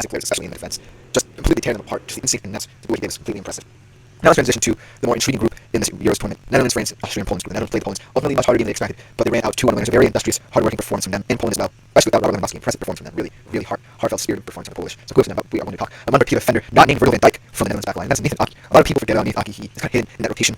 fantastic players, especially in the defense. Just completely tearing them apart. Just the instinct and nets to do what he did was completely impressive. Now let's transition to the more intriguing group in this Euros tournament. Netherlands, France, Austria, and Poland. The Netherlands played Poland ultimately much harder game than they expected, but they ran out 2-1 winners. A very industrious, hard-working performance from them in Poland as well. Especially without Robert Lewandowski, impressive performance from them. Really, really heartfelt, spirited performance from the Polish. So kudos to them, but we are going to talk about another key defender, not named Virgil van Dijk, from the Netherlands backline. That's Nathan Ake. A lot of people forget about Nathan Ake. He is kind of hidden in that rotation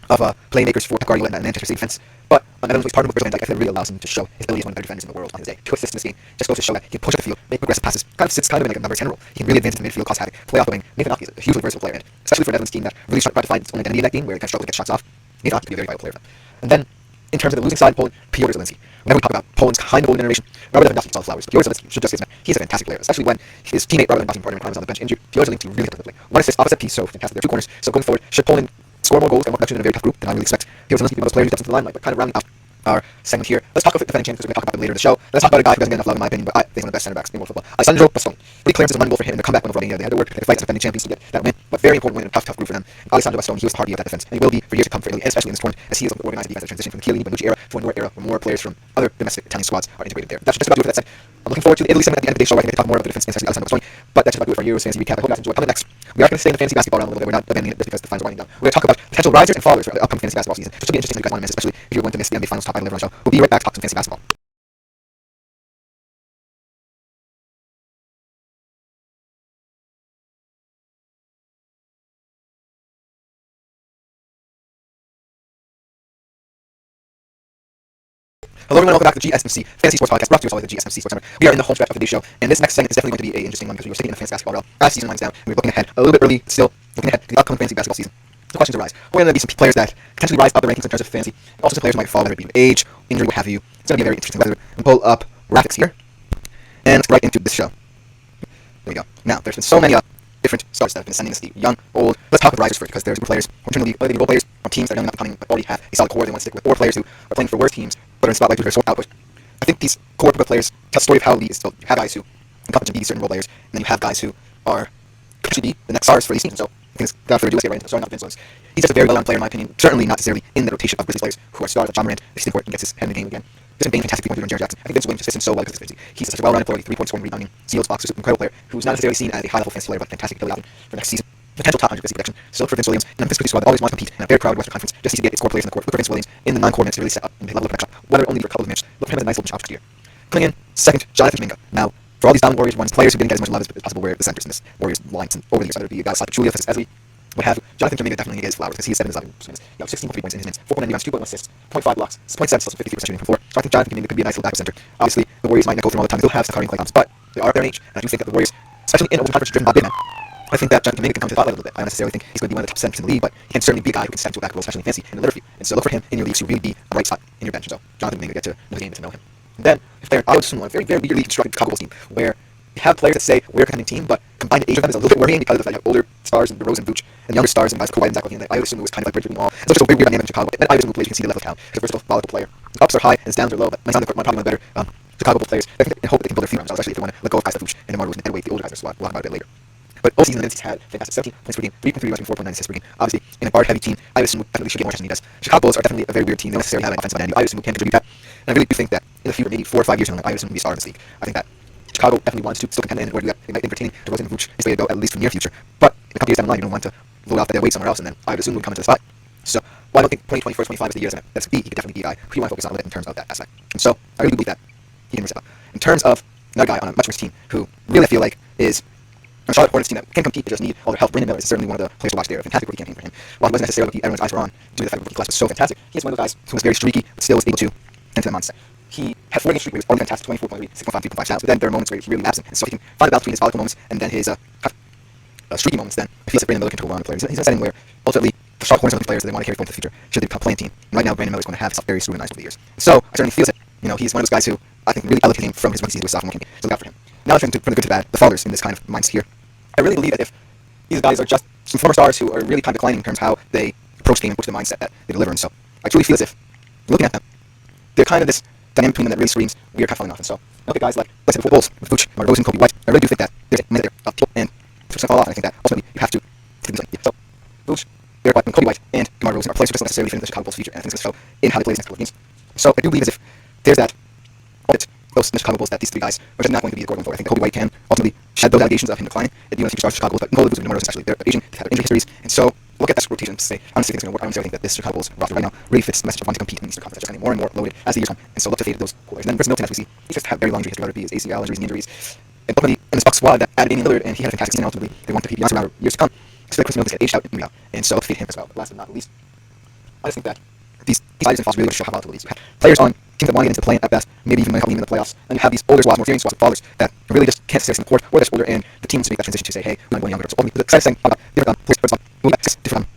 of playmakers for Pep Guardiola and Manchester City defense. But Netherlands plays partnered with Virgil van Dijk. I think that really allows him to show his ability as one of the better defenders in the world on his day. 2 assists in this game just goes to show that he can push up the field, make progressive passes, kind of sits kind of in like a number 10 role. He can really advance in the midfield, cause havoc, play off the wing. Nathan Ake is a hugely versatile player, and especially for a Netherlands team that really tried to find its own identity in that game, where they kind of struggle to get shots off. Nathan Ake can be a very vital player for them. And then, in terms of the losing side, Poland, Piotr Zielinski. Whenever we talk about Poland's kind of golden generation, Robert Lewandowski saw the flowers. Piotr Zielinski should just get his man. He's a fantastic player, especially when his teammate Robert Lewandowski partner was on the bench injured. Piotr Zielinski really took the play. 1 assist, opposite piece, so fantastic. They're 2 corners. So going forward, should Poland score more goals and more production in a very tough group, then I really expect Piotr Zielinski to be one of those players who steps into the limelight. But kind of rounding out our segment here, let's talk about defending champions because we're going to talk about them later in the show. Let's talk about a guy who doesn't get enough love in my opinion, but I think he's one of the best center backs in world football. Aleksander Barkov. Really clearance is a money goal for him in the comeback win over Romania. They had to work to fight as defending champions to get that win, but very important win in a tough group for them. Aleksander Barkov, he was the heartbeat of that defense, and he will be for years to come for Italy, and especially in this tournament, as he is organizing the defensive transition from the Chiellini Bonucci era to a newer era where more players from other domestic Italian squads are integrated there. That's just about do it for that set. I'm looking forward to the Italy segment at the end of the show where I can talk more about the defense and especially Aleksander Barkov. But that's just about do it for our Euros fantasy recap. I hope you guys enjoy. Coming next, we are going to stay in the fantasy basketball realm a little bit. We're not abandoning it just because the finals are winding down. We're going to talk about potential risers and fallers for the upcoming fantasy basketball season, which will be interesting if you guys want to miss, especially if you're going to miss the NBA finals top 5 later on the show. We'll be right back to talk some fantasy basketball. Hello everyone, welcome back to the GSMC Fantasy Sports Podcast, brought to you as always by the GSMC Sports Center. We are in the home stretch of today's show, and this next segment is definitely going to be an interesting one because we are sticking in the fantasy basketball realm as season winds down, and we're looking ahead a little bit early, still looking ahead to the upcoming fantasy basketball season. So questions arise. We're going to be some players that potentially rise up the rankings in terms of fantasy, and also some players who might fall, whether it be age, injury, what have you. It's going to be a very interesting weather. We'll pull up graphics here, and let's get right into this show. There we go. Now, there's been so many different stars that have been sending us the young, old. Let's talk with risers first because there's players who are going to be role players on teams that are young and upcoming but already have a solid core they want to stick with, or players who are playing for worse teams but are in spotlight due to their sort output. I think these core group of players tell the story of how leagues. So you have guys who can come to be certain role players, and then you have guys who are potentially be the next stars for these teams. So without further ado, let's get right into it. Sorry, not influence. He's just a very well-known player in my opinion. Certainly not necessarily in the rotation of Grizzlies players who are stars like John Morant. If he's in court and gets his head in the game again. Just being fantastic point and Jared Jackson. I think Vince Williams fits him so well because he's such a well-rounded player, 3-point scoring, rebounding, steals, boxer, incredible player who's not necessarily seen as a high-level fantasy player, but fantastic ability for next season. Potential top 100 fantasy protection. So look for Vince Williams and the Pittsburgh squad that always wants to compete in a very crowded Western Conference just to get its core players in the court. Look for Vince Williams in the non-core minutes to really set up and level of protection, whether only for a couple of minutes. Look for him as a nice little option here. Coming in second, Jonathan Kuminga. Now, for all these dominant Warriors ones, players who didn't get as much love as possible were the centers in this Warriors lines and over the years, whether it be guys like Julia, Esli, what have you. Jonathan Kuminga definitely gets flowers because he is 7 swings. 16.3 points in his minutes, 4.9 rebounds, 2.1 assists, 0.5 blocks, 0.7 steals, 53% shooting from floor. So I think Jonathan Kuminga could be a nice little backup center. Obviously, the Warriors might not go through all the time. They still have Sakari and Klay Thompson, but they are at their age, and I do think that the Warriors, especially in open conference driven by big men, I think that Jonathan Kuminga can come to the spotlight a little bit. I don't necessarily think he's going to be one of the top centers in the league, but he can certainly be a guy who can step into a back role, especially in fantasy and deliver for you. And so look for him in your leagues to really be a right spot in your bench. So Jonathan Kuminga, get to know the game and to know him. And then, if they're, I would assume a very, very weirdly constructed Chicago Bulls team, where you have players that say we're a contending team, but combined age of them is a little bit worrying because of the fact you have older stars and DeRozan and Vooch, and younger stars and guys like Kawhi and Zach Levine. I would assume it was kind of like bridge between all. So it's just a weird dynamic in Chicago. But then I would assume players you can see the level of talent. He's a versatile, volatile player. His ups are high and his downs are low, but when he's on the court, probably one of the better Chicago Bulls players. I think and hope they can build their feet around, especially if they want to let go of guys like Vooch and DeMar DeRozan and wait the older guys. So we'll talk about it a bit later. But all season he's had fantastic 17 points per game, 3.3 rebounds, 4.9 assists per game. Obviously, in a guard-heavy team, I would assume definitely should get more attention than he does. Chicago Bulls are definitely a very weird team. They don't necessarily have an offensive end. I would assume we can contribute that. And I really do think that in the future, maybe 4 or 5 years from now, I would assume we'll be a star in this league. I think that Chicago definitely wants to still contend in order to do that. They might be retaining DeRozan and Vooch is the way to go, at least for the near future. But in a couple years down the line, you don't want to load off their weight somewhere else, and then I would assume we'll come into the spot. So, while I don't think 2024, 25 is the year that's he could definitely be a guy who you want to focus on a little bit in terms of that aspect. And so, I really believe that he can step up. In terms of another guy on a much worse team who really I feel like is a Charlotte Hornets team that can compete but just need all their help. Brandon Miller is certainly one of the players to watch there. A fantastic rookie campaign for him. While he wasn't necessarily what everyone's eyes were on due to the fact that the rookie class was so fantastic, he is one of the guys who was very streaky but still was able to enter the mindset. He had 4 game streak where he was already fantastic, 24 point 6.5, 3.5 shots, but then there are moments where he's really absent. And so he can find a balance between his volatile moments and then his streaky moments. Then it feels like Brandon Miller can take over on the players. He's in a setting where ultimately the Charlotte Hornets are the players that they want to carry forward into the future should they become playing team. And right now Brandon Miller is going to have himself very scrutinized over the years. So I certainly feel that he's one of those guys who I think really elevated him from his rookie season to his sophomore campaign. So look out for him. Now let's from the good to the bad, the fathers in this kind of mindset here. I really believe that if these guys are just some former stars who are really kind of declining in terms of how they approach the game and push the mindset that they deliver, and so I truly feel as if looking at them, they're kind of this dynamic between them that really screams we are kind of falling off. And so I look at guys like let's say the Bulls with Vooch, DeMar DeRozan, Kobe White. I really do think that there's a minute there of tilt and to fall off, and I think that ultimately you have to take these like so Vooch, Derek White, and Kobe White, and DeMar DeRozan are players who just don't necessarily fit into the Chicago Bulls' future, and I think it's going to show in how they play these next couple of games. So I do believe as if there's that bit close in the Chicago Bulls that these 3 guys are just not going to be the Gordon floor. I think Kobe White can ultimately shed those allegations of him declining. The UNC superstars Chicago Bulls, but Nikola Vucevic, especially they're aging, they have injury histories, and so look at this rotation to say, I don't think it's going to work. I think that this Chicago Bulls roster right now really fits the message of wanting to compete in the Eastern Conference. They're just getting more and more loaded as the years come, and so look to fade those players. And then Chris Middleton, as we see, he just have very long injury history, whether it be his ACL injuries, and ultimately in this Bucks squad that added Damian Lillard, and he had a fantastic season. Ultimately, they want to compete beyond around years to come. So Chris Middleton got aged out and out, and so look to fade him as well. But last but not least, I just think that these sliders and falls really show how volatile these. You have players on teams that want to get into the play-in at best, maybe even helping in the playoffs, and you have these older squads, more experienced squads of fathers that really just can't stay in the court, or they're older, and the team needs to make that transition to say, hey, we're going younger. So ultimately, the exciting thing about different